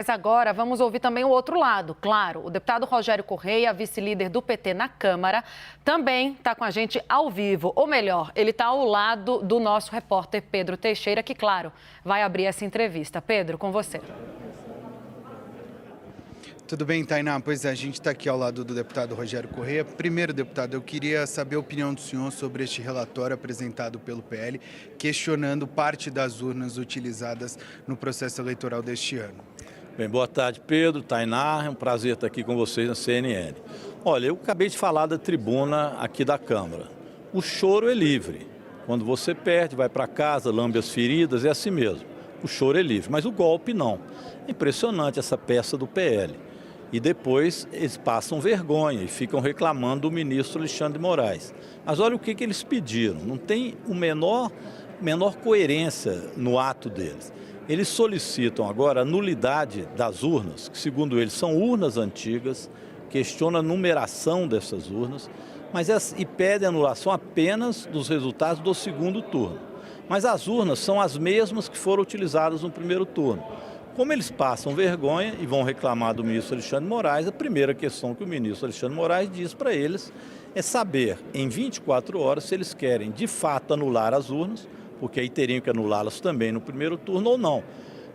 Mas agora vamos ouvir também o outro lado. Claro, o deputado Rogério Correia, vice-líder do PT na Câmara, também está com a gente ao vivo. Ou melhor, ele está ao lado do nosso repórter Pedro Teixeira, que, claro, vai abrir essa entrevista. Pedro, com você. Tudo bem, Tainá? Pois é, a gente está aqui ao lado do deputado Rogério Correia. Primeiro, deputado, eu queria saber a opinião do senhor sobre este relatório apresentado pelo PL, questionando parte das urnas utilizadas no processo eleitoral deste ano. Bem, boa tarde, Pedro, Tainá, é um prazer estar aqui com vocês na CNN. Olha, eu acabei de falar da tribuna aqui da Câmara. O choro é livre. Quando você perde, vai para casa, lambe as feridas, é assim mesmo. O choro é livre, mas o golpe não. É impressionante essa peça do PL. E depois eles passam vergonha e ficam reclamando do ministro Alexandre de Moraes. Mas olha o que eles pediram, não tem o menor coerência no ato deles. Eles solicitam agora a nulidade das urnas, que segundo eles são urnas antigas, questionam a numeração dessas urnas, e pedem anulação apenas dos resultados do segundo turno. Mas as urnas são as mesmas que foram utilizadas no primeiro turno. Como eles passam vergonha e vão reclamar do ministro Alexandre de Moraes, a primeira questão que o ministro Alexandre de Moraes diz para eles é saber, em 24 horas, se eles querem de fato anular as urnas, porque aí teriam que anulá-las também no primeiro turno ou não.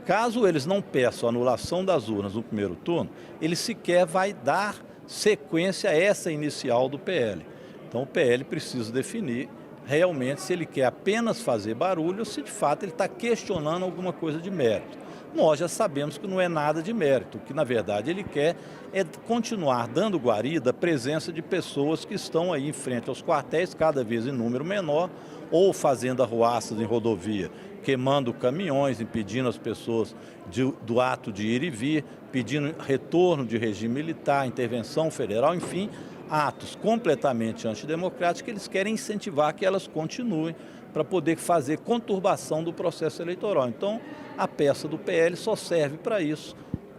Caso eles não peçam a anulação das urnas no primeiro turno, ele sequer vai dar sequência a essa inicial do PL. Então o PL precisa definir realmente se ele quer apenas fazer barulho ou se de fato ele está questionando alguma coisa de mérito. Nós já sabemos que não é nada de mérito, o que na verdade ele quer é continuar dando guarida à presença de pessoas que estão aí em frente aos quartéis, cada vez em número menor, ou fazendo arruaças em rodovia, queimando caminhões, impedindo as pessoas do ato de ir e vir, pedindo retorno de regime militar, intervenção federal, enfim, atos completamente antidemocráticos que eles querem incentivar que elas continuem para poder fazer conturbação do processo eleitoral. Então, a peça do PL só serve para isso,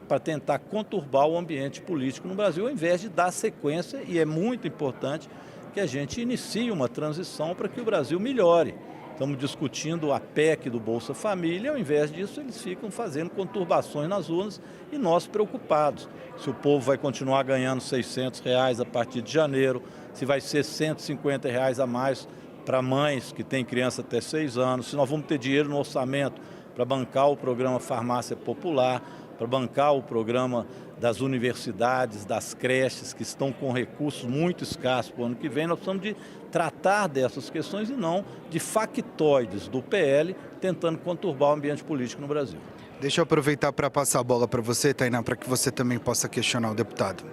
para tentar conturbar o ambiente político no Brasil, ao invés de dar sequência, e é muito importante que a gente inicie uma transição para que o Brasil melhore. Estamos discutindo a PEC do Bolsa Família, ao invés disso eles ficam fazendo conturbações nas urnas e nós preocupados. Se o povo vai continuar ganhando R$600 a partir de janeiro, se vai ser R$150 a mais para mães que têm criança até 6 anos, se nós vamos ter dinheiro no orçamento para bancar o programa Farmácia Popular, para bancar o programa das universidades, das creches, que estão com recursos muito escassos para o ano que vem. Nós precisamos de tratar dessas questões e não de factoides do PL tentando conturbar o ambiente político no Brasil. Deixa eu aproveitar para passar a bola para você, Tainá, para que você também possa questionar o deputado.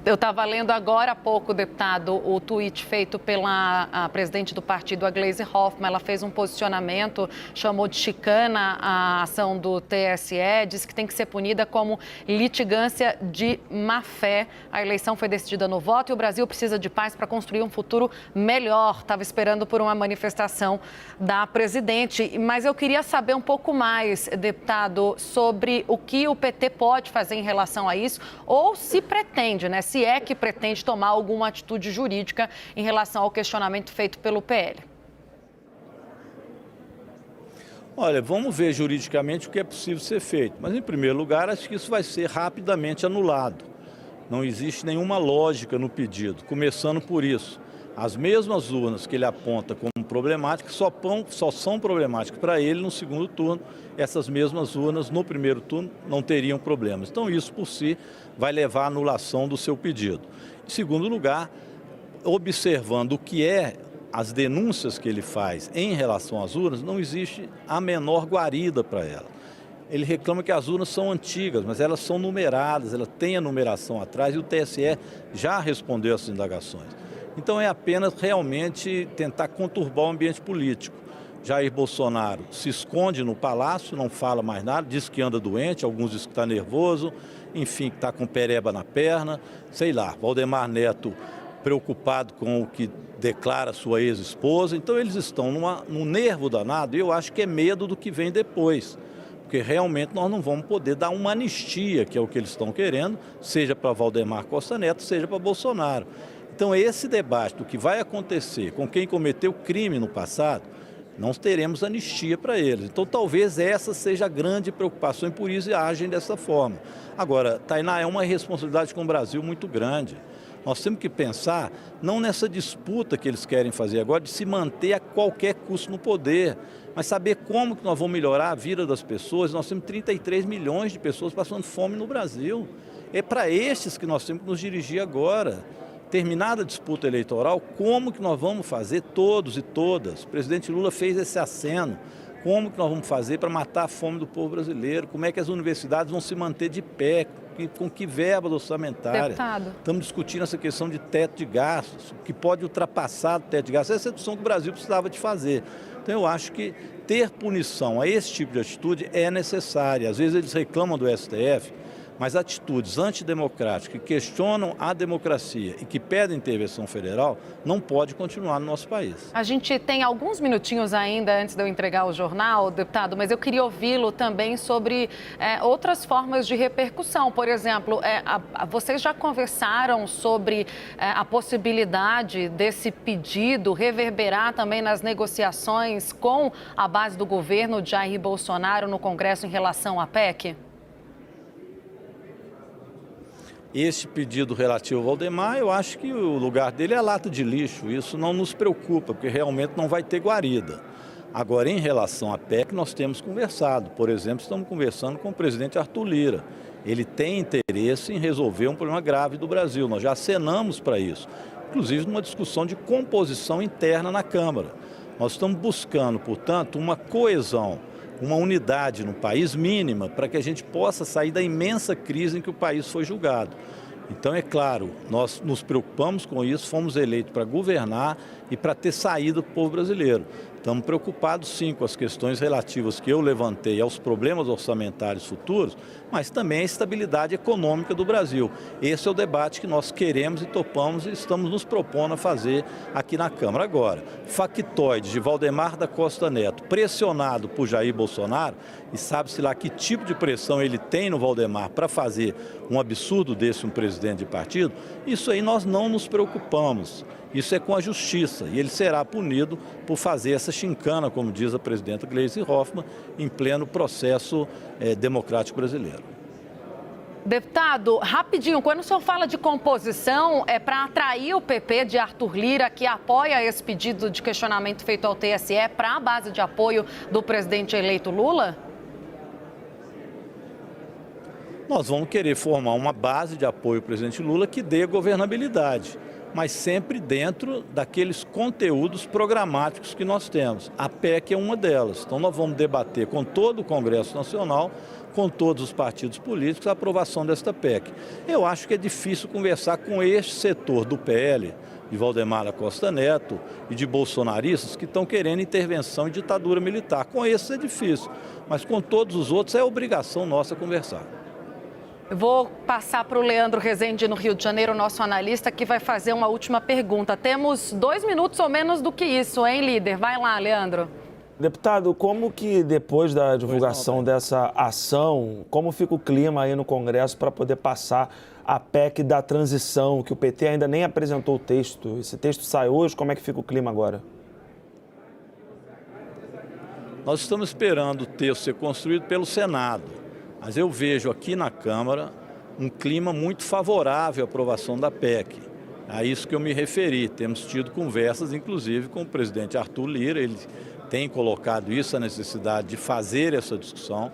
Eu estava lendo agora há pouco, deputado, o tweet feito pela presidente do partido, a Gleisi Hoffmann. Ela fez um posicionamento, chamou de chicana a ação do TSE, disse que tem que ser punida como litigância de má-fé. A eleição foi decidida no voto e o Brasil precisa de paz para construir um futuro melhor. Estava esperando por uma manifestação da presidente. Mas eu queria saber um pouco mais, deputado, sobre o que o PT pode fazer em relação a isso, ou se pretende, né? Se é que pretende tomar alguma atitude jurídica em relação ao questionamento feito pelo PL. Olha, vamos ver juridicamente o que é possível ser feito. Mas, em primeiro lugar, acho que isso vai ser rapidamente anulado. Não existe nenhuma lógica no pedido, começando por isso. As mesmas urnas que ele aponta como problemáticas só são problemáticas para ele no segundo turno. Essas mesmas urnas no primeiro turno não teriam problemas. Então isso por si vai levar à anulação do seu pedido. Em segundo lugar, observando o que é as denúncias que ele faz em relação às urnas, não existe a menor guarida para ela. Ele reclama que as urnas são antigas, mas elas são numeradas, ela tem a numeração atrás e o TSE já respondeu essas indagações. Então é apenas realmente tentar conturbar o ambiente político. Jair Bolsonaro se esconde no palácio, não fala mais nada, diz que anda doente, alguns dizem que está nervoso, enfim, que está com pereba na perna, sei lá. Valdemar Neto preocupado com o que declara sua ex-esposa. Então eles estão num nervo danado e eu acho que é medo do que vem depois. Porque realmente nós não vamos poder dar uma anistia, que é o que eles estão querendo, seja para Valdemar Costa Neto, seja para Bolsonaro. Então esse debate do que vai acontecer com quem cometeu crime no passado, não teremos anistia para eles. Então, talvez essa seja a grande preocupação e por isso agem dessa forma. Agora, Tainá, é uma responsabilidade com o Brasil muito grande. Nós temos que pensar não nessa disputa que eles querem fazer agora, de se manter a qualquer custo no poder, mas saber como que nós vamos melhorar a vida das pessoas. Nós temos 33 milhões de pessoas passando fome no Brasil. É para estes que nós temos que nos dirigir agora. Terminada a disputa eleitoral, como que nós vamos fazer, todos e todas? O presidente Lula fez esse aceno. Como que nós vamos fazer para matar a fome do povo brasileiro? Como é que as universidades vão se manter de pé? Com que verba orçamentária? Deputado. Estamos discutindo essa questão de teto de gastos, que pode ultrapassar o teto de gastos. Essa é a discussão que o Brasil precisava de fazer. Então, eu acho que ter punição a esse tipo de atitude é necessária. Às vezes eles reclamam do STF, mas atitudes antidemocráticas que questionam a democracia e que pedem intervenção federal não pode continuar no nosso país. A gente tem alguns minutinhos ainda antes de eu entregar o jornal, deputado, mas eu queria ouvi-lo também sobre outras formas de repercussão. Por exemplo, vocês já conversaram sobre a possibilidade desse pedido reverberar também nas negociações com a base do governo de Jair Bolsonaro no Congresso em relação à PEC? Este pedido relativo ao Valdemar, eu acho que o lugar dele é a lata de lixo. Isso não nos preocupa, porque realmente não vai ter guarida. Agora, em relação à PEC, nós temos conversado. Por exemplo, estamos conversando com o presidente Arthur Lira. Ele tem interesse em resolver um problema grave do Brasil. Nós já acenamos para isso, inclusive numa discussão de composição interna na Câmara. Nós estamos buscando, portanto, uma coesão, uma unidade no país mínima para que a gente possa sair da imensa crise em que o país foi julgado. Então, é claro, nós nos preocupamos com isso, fomos eleitos para governar e para ter saída para o povo brasileiro. Estamos preocupados, sim, com as questões relativas que eu levantei aos problemas orçamentários futuros, mas também a estabilidade econômica do Brasil. Esse é o debate que nós queremos e topamos e estamos nos propondo a fazer aqui na Câmara. Agora, factoide de Valdemar da Costa Neto, pressionado por Jair Bolsonaro, e sabe-se lá que tipo de pressão ele tem no Valdemar para fazer um absurdo desse, um presidente de partido, isso aí nós não nos preocupamos. Isso é com a justiça e ele será punido por fazer essa chincana, como diz a presidenta Gleisi Hoffmann, em pleno processo democrático brasileiro. Deputado, rapidinho, quando o senhor fala de composição, é para atrair o PP de Arthur Lira, que apoia esse pedido de questionamento feito ao TSE, para a base de apoio do presidente eleito Lula? Nós vamos querer formar uma base de apoio ao presidente Lula que dê governabilidade, mas sempre dentro daqueles conteúdos programáticos que nós temos. A PEC é uma delas. Então, nós vamos debater com todo o Congresso Nacional, com todos os partidos políticos, a aprovação desta PEC. Eu acho que é difícil conversar com este setor do PL, de Valdemar da Costa Neto e de bolsonaristas que estão querendo intervenção e ditadura militar. Com esses é difícil, mas com todos os outros é obrigação nossa conversar. Eu vou passar para o Leandro Rezende, no Rio de Janeiro, nosso analista, que vai fazer uma última pergunta. Temos 2 minutos ou menos do que isso, hein, líder? Vai lá, Leandro. Deputado, como que depois da divulgação dessa ação, como fica o clima aí no Congresso para poder passar a PEC da transição, que o PT ainda nem apresentou o texto? Esse texto sai hoje, como é que fica o clima agora? Nós estamos esperando o texto ser construído pelo Senado. Mas eu vejo aqui na Câmara um clima muito favorável à aprovação da PEC. A isso que eu me referi. Temos tido conversas, inclusive, com o presidente Arthur Lira. Ele tem colocado isso, a necessidade de fazer essa discussão.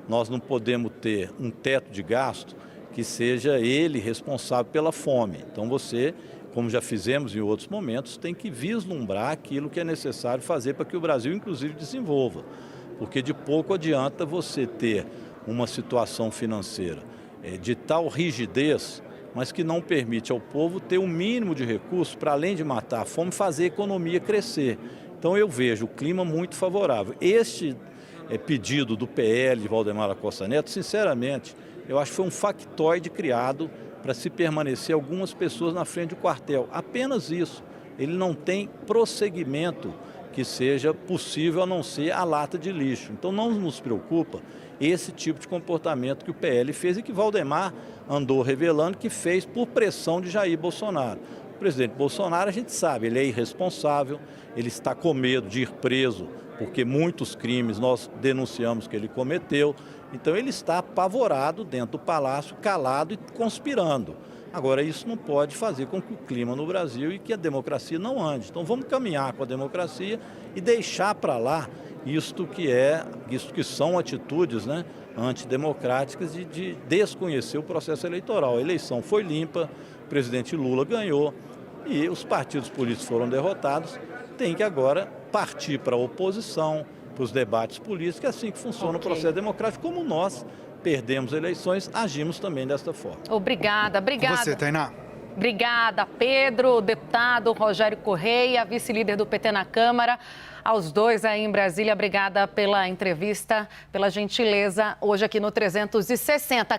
Nós não podemos ter um teto de gasto que seja ele responsável pela fome. Então você, como já fizemos em outros momentos, tem que vislumbrar aquilo que é necessário fazer para que o Brasil, inclusive, desenvolva. Porque de pouco adianta você ter uma situação financeira de tal rigidez, mas que não permite ao povo ter o mínimo de recursos para, além de matar a fome, fazer a economia crescer. Então eu vejo o clima muito favorável. Este pedido do PL de Valdemar da Costa Neto, sinceramente, eu acho que foi um factoide criado para se permanecer algumas pessoas na frente do quartel. Apenas isso. Ele não tem prosseguimento que seja possível a não ser a lata de lixo. Então não nos preocupa esse tipo de comportamento que o PL fez e que Valdemar andou revelando que fez por pressão de Jair Bolsonaro. O presidente Bolsonaro, a gente sabe, ele é irresponsável, ele está com medo de ir preso porque muitos crimes nós denunciamos que ele cometeu. Então ele está apavorado dentro do palácio, calado e conspirando. Agora, isso não pode fazer com que o clima no Brasil e que a democracia não ande. Então vamos caminhar com a democracia e deixar para lá isto que são atitudes, né, antidemocráticas de desconhecer o processo eleitoral. A eleição foi limpa, o presidente Lula ganhou e os partidos políticos foram derrotados. Tem que agora partir para a oposição, para os debates políticos, é assim que funciona o processo democrático. Como nós perdemos eleições, agimos também desta forma. Obrigada. Com você, Tainá. Obrigada, Pedro, deputado Rogério Correia, vice-líder do PT na Câmara. Aos dois aí em Brasília, obrigada pela entrevista, pela gentileza hoje aqui no 360.